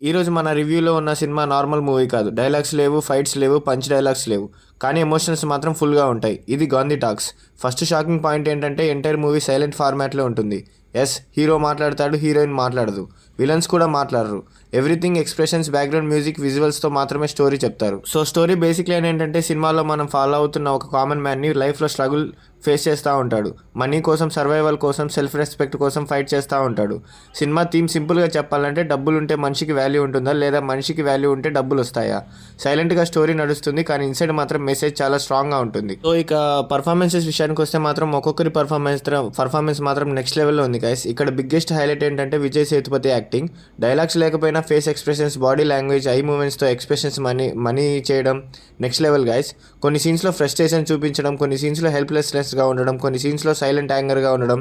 ఈరోజు మన రివ్యూలో ఉన్న సినిమా నార్మల్ మూవీ కాదు. డైలాగ్స్ లేవు, ఫైట్స్ లేవు, పంచ్ డైలాగ్స్ లేవు. కానీ ఎమోషన్స్ మాత్రం ఫుల్గా ఉంటాయి. ఇది Gandhi talks. First shocking point ఏంటంటే ఎంటైర్ మూవీ సైలెంట్ ఫార్మాట్లో ఉంటుంది. హీరో మాట్లాడతాడు, హీరోయిన్ మాట్లాడదు, విలన్స్ కూడా మాట్లాడరు. ఎవ్రీథింగ్ ఎక్స్ప్రెషన్స్, బ్యాక్గ్రౌండ్ మ్యూజిక్, విజువల్స్తో మాత్రమే స్టోరీ చెప్తారు. సో స్టోరీ బేసిక్లీ ఏంటంటే సినిమాలో మనం ఫాలో అవుతున్న ఒక కామన్ మ్యాన్ని లైఫ్లో స్ట్రగుల్ ఫేస్ చేస్తూ ఉంటాడు. మనీ కోసం, సర్వైవల్ కోసం, సెల్ఫ్ రెస్పెక్ట్ కోసం ఫైట్ చేస్తూ ఉంటాడు. సినిమా థీమ్ సింపుల్గా చెప్పాలంటే డబ్బులు ఉంటే మనిషికి వాల్యూ ఉంటుందా, లేదా మనిషికి వాల్యూ ఉంటే డబ్బులు వస్తాయా? సైలెంట్గా స్టోరీ నడుస్తుంది, కానీ ఇన్సైడ్ మాత్రం మెసేజ్ చాలా స్ట్రాంగ్గా ఉంటుంది. సో ఇక పర్ఫార్మెన్సెస్ విషయానికి వస్తే మాత్రం ఒక్కొక్కరి పర్ఫార్మెన్స్ మాత్రం నెక్స్ట్ లెవెల్లో ఉంది గైస్. ఇక్కడ బిగ్గెస్ట్ హైలైట్ ఏంటంటే విజయ్ సేతుపతి యాక్టింగ్. డైలాగ్స్ లేకపోయినా face expressions, body language, eye మూమెంట్స్తో ఎక్స్ప్రెషన్స్ మనీ చేయడం నెక్స్ట్ లెవెల్ గైస్. కొన్ని సీన్స్లో ఫ్రస్ట్రేషన్ చూపించడం, కొన్ని సీన్స్లో హెల్ప్లెస్నెస్గా ఉండడం, కొన్ని సీన్స్లో సైలెంట్ యాంగర్గా ఉండడం,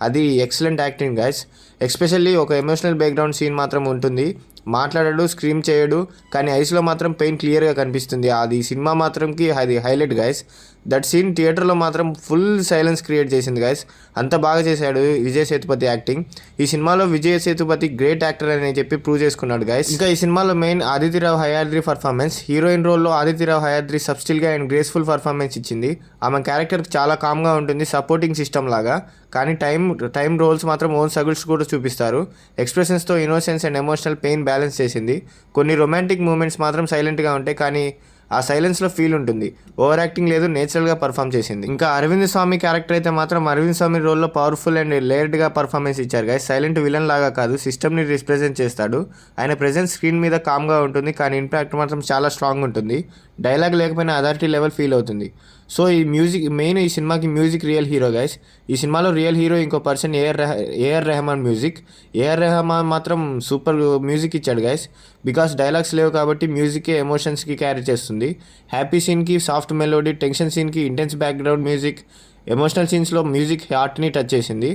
అది ఎక్సలెంట్ యాక్టింగ్ గైస్. ఎస్పెషల్లీ ఒక ఎమోషనల్ బ్యాక్గ్రౌండ్ సీన్ మాత్రం ఉంటుంది. మాట్లాడడు, స్క్రీమ్ చేయడు, కానీ ఐస్లో మాత్రం పెయిన్ క్లియర్గా కనిపిస్తుంది. అది సినిమా మాత్రంకి అది హైలైట్ గైస్. దట్ సీన్ థియేటర్లో మాత్రం ఫుల్ సైలెన్స్ క్రియేట్ చేసింది గైస్. అంత బాగా చేశాడు విజయ్ సేతుపతి యాక్టింగ్. ఈ సినిమాలో విజయ్ సేతుపతి గ్రేట్ యాక్టర్ అని చెప్పి ప్రూవ్ చేసుకున్నాడు గైస్. ఇంకా ఈ సినిమాలో మెయిన్ ఆదితిరావు హయాద్రి పర్ఫార్మెన్స్. హీరోయిన్ రోల్లో ఆదితిరావు హయాద్రి సబ్స్టిల్గా అండ్ గ్రేస్ఫుల్ పర్ఫార్మెన్స్ ఇచ్చింది. ఆమె క్యారెక్టర్ చాలా కామ్గా ఉంటుంది, సపోర్టింగ్ సిస్టమ్ లాగా. కానీ టైం రోల్స్ మాత్రం ఓన్ సగుల్స్ కూడా చూపిస్తారు. ఎక్స్ప్రెషన్స్తో innocence and emotional pain balance చేసింది. కొన్ని రొమాంటిక్ మూమెంట్స్ మాత్రం సైలెంట్గా ఉంటాయి, కానీ ఆ సైలెన్స్లో ఫీల్ ఉంటుంది. ఓవర్ యాక్టింగ్ లేదు, నేచురల్గా పర్ఫామ్ చేసింది. ఇంకా అరవింద్ స్వామి క్యారెక్టర్ అయితే మాత్రం అరవింద్ స్వామి రోల్లో పవర్ఫుల్ అండ్ లేయర్డ్గా పర్ఫార్మెన్స్ ఇచ్చారు గైస్. సైలెంట్ విలన్ లాగా కాదు, సిస్టమ్ని రిప్రజెంట్ చేస్తాడు. ఆయన ప్రెజెన్స్ స్క్రీన్ మీద కామ్గా ఉంటుంది, కానీ ఇంపాక్ట్ మాత్రం చాలా స్ట్రాంగ్ ఉంటుంది. డైలాగ్ లేకపోయినా అథారిటీ లెవెల్ ఫీల్ అవుతుంది. సో ఈ ఈ సినిమాకి మ్యూజిక్ రియల్ హీరో గైస్. ఈ సినిమాలో రియల్ హీరో ఇంకో person A R Rahman music. A R Rahman మాత్రం సూపర్ మ్యూజిక్ ఇచ్చాడు గైస్. బికాస్ డైలాగ్స్ లేవు కాబట్టి మ్యూజికే ఎమోషన్స్కి క్యారీ చేస్తుంది. హ్యాపీ సీన్కి సాఫ్ట్ మెలోడీ, టెన్షన్ సీన్కి ఇంటెన్స్ బ్యాక్గ్రౌండ్ మ్యూజిక్, ఎమోషనల్ సీన్స్లో మ్యూజిక్ హార్ట్ని టచ్ చేసింది.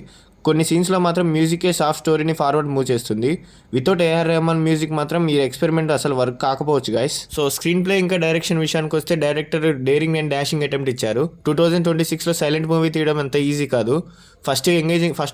కొన్ని సీన్స్లో మాత్రం మ్యూజికే సాఫ్ట్ స్టోరీని ఫార్వర్డ్ మూవ్ చేస్తుంది. వితౌట్ ఏఆర్ రెహమాన్ మ్యూజిక్ మాత్రం ఈ ఎక్స్పెరిమెంట్ అసలు వర్క్ కాకపోవచ్చు గైస్. సో స్క్రీన్ ప్లే ఇంకా డైరెక్షన్ విషయానికి వస్తే director daring and dashing attempt ఇచ్చారు. 2026లో సైలెంట్ మూవీ తీయడం అంత ఈజీ కాదు. ఫస్ట్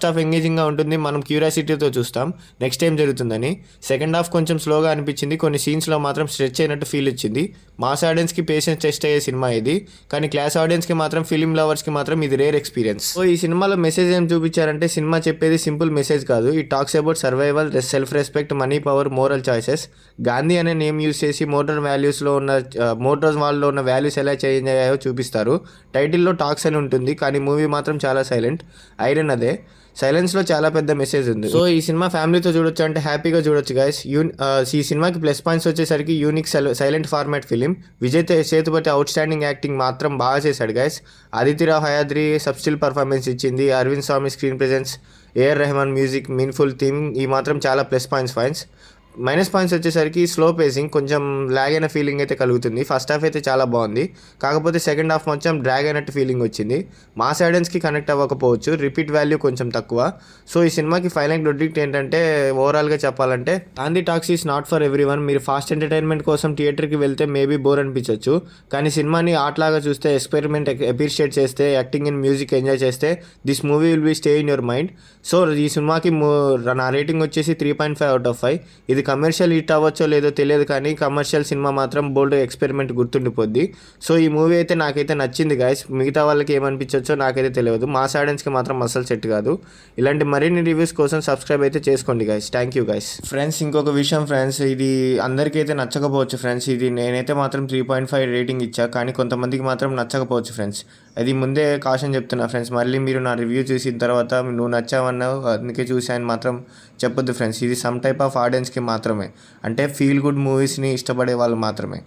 హాఫ్ ఎంగేజింగ్గా ఉంటుంది, మనం క్యూరియాసిటీతో చూస్తాం నెక్స్ట్ ఏం జరుగుతుందని. సెకండ్ హాఫ్ కొంచెం స్లోగా అనిపించింది, కొన్ని సీన్స్లో మాత్రం స్ట్రెచ్ అయినట్టు ఫీల్ ఇచ్చింది. మాస్ ఆడియన్స్కి పేషెన్స్ టెస్ట్ అయ్యే సినిమా ఇది, కానీ క్లాస్ ఆడియన్స్కి మాత్రం, ఫిలిం లవర్స్కి మాత్రం ఇది రేర్ ఎక్స్పీరియన్స్. సో ఈ సినిమాలో మెసేజ్ ఏం చూపించారంటే, సినిమా చెప్పేది సింపుల్ మెసేజ్ కాదు. ఈ talks about survival, self respect, money, power, moral choices. Gandhi అనే నేమ్ యూజ్ చేసి మోటార్ వాళ్ళలో ఉన్న వాల్యూస్ ఎలా చేంజ్ అయ్యాయో చూపిస్తారు. టైటిల్లో టాక్స్ అని ఉంటుంది, కానీ మూవీ మాత్రం చాలా సైలెంట్. ఐరన్ అదే, సైలెన్స్లో చాలా పెద్ద మెసేజ్ ఉంది. సో ఈ సినిమా ఫ్యామిలీతో చూడొచ్చు అంటే హ్యాపీగా చూడొచ్చు గైస్. ఈ సినిమాకి ప్లస్ పాయింట్స్ వచ్చేసరికి unique silent format film. Vijay Sethupathi out standing acting మాత్రం బాగా చేశాడు గైస్. ఆదిత్యరావు హయాద్రి సబ్స్టిల్ పర్ఫార్మెన్స్ ఇచ్చింది. అరవింద్ స్వామి screen presence, AR Rahman music, మీన్ఫుల్ theme, ఈ మాత్రం చాలా ప్లస్ పాయింట్స్. మైనస్ పాయింట్స్ వచ్చేసరికి స్లో పేసింగ్, కొంచెం ల్యాగ్ అయిన ఫీలింగ్ అయితే కలుగుతుంది. ఫస్ట్ హాఫ్ అయితే చాలా బాగుంది, కాకపోతే సెకండ్ హాఫ్ కొంచెం డ్రాగ్ అయినట్టు ఫీలింగ్ వచ్చింది. మాస్ ఆడియన్స్కి కనెక్ట్ అవ్వకపోవచ్చు, రిపీట్ వాల్యూ కొంచెం తక్కువ. సో ఈ సినిమాకి ఫైనల్ ప్రొడిక్ట్ ఏంటంటే, ఓవరాల్గా చెప్పాలంటే Gandhi talks is not for every one. మీరు ఫాస్ట్ ఎంటర్టైన్మెంట్ కోసం థియేటర్కి వెళ్తే మేబీ బోర్ అనిపించవచ్చు, కానీ సినిమాని ఆటలాగా చూస్తే, ఎక్స్పెరిమెంట్ అప్రిషియేట్ చేస్తే, యాక్టింగ్ అండ్ మ్యూజిక్ ఎంజాయ్ చేస్తే this movie will be stay in your mind. So ఈ సినిమాకి నా రేటింగ్ వచ్చేసి 3.5/5. ఇది కమర్షియల్ హిట్ అవ్వచ్చో లేదో తెలియదు, కానీ కమర్షియల్ సినిమా మాత్రం బోల్డ్ ఎక్స్పెరిమెంట్ గుర్తుండిపోద్ది. సో ఈ మూవీ అయితే నాకైతే నచ్చింది గైస్. మిగతా వాళ్ళకి ఏమనిపించవచ్చో నాకైతే తెలియదు. మాస్ ఆడియన్స్కి మాత్రం అసలు సెట్ కాదు. ఇలాంటి మరిన్ని రివ్యూస్ కోసం సబ్స్క్రైబ్ అయితే చేసుకోండి guys. Thank you guys. Friends ఇంకొక విషయం ఫ్రెండ్స్, ఇది అందరికీ అయితే నచ్చకపోవచ్చు ఫ్రెండ్స్. ఇది నేనైతే మాత్రం 3.5 రేటింగ్ ఇచ్చా, కానీ కొంతమందికి మాత్రం నచ్చకపోవచ్చు ఫ్రెండ్స్. అది ముందే కాషన్ చెప్తున్నా ఫ్రెండ్స్. మళ్ళీ మీరు నా రివ్యూ చూసిన తర్వాత నువ్వు నచ్చావన్నావు అందుకే చూసాను మాత్రం చెప్పొద్దు ఫ్రెండ్స్. ఇది సమ్ టైప్ ఆఫ్ ఆడియన్స్కి మాత్రమే, అంటే ఫీల్ గుడ్ మూవీస్ని ఇష్టపడే వాళ్ళు మాత్రమే.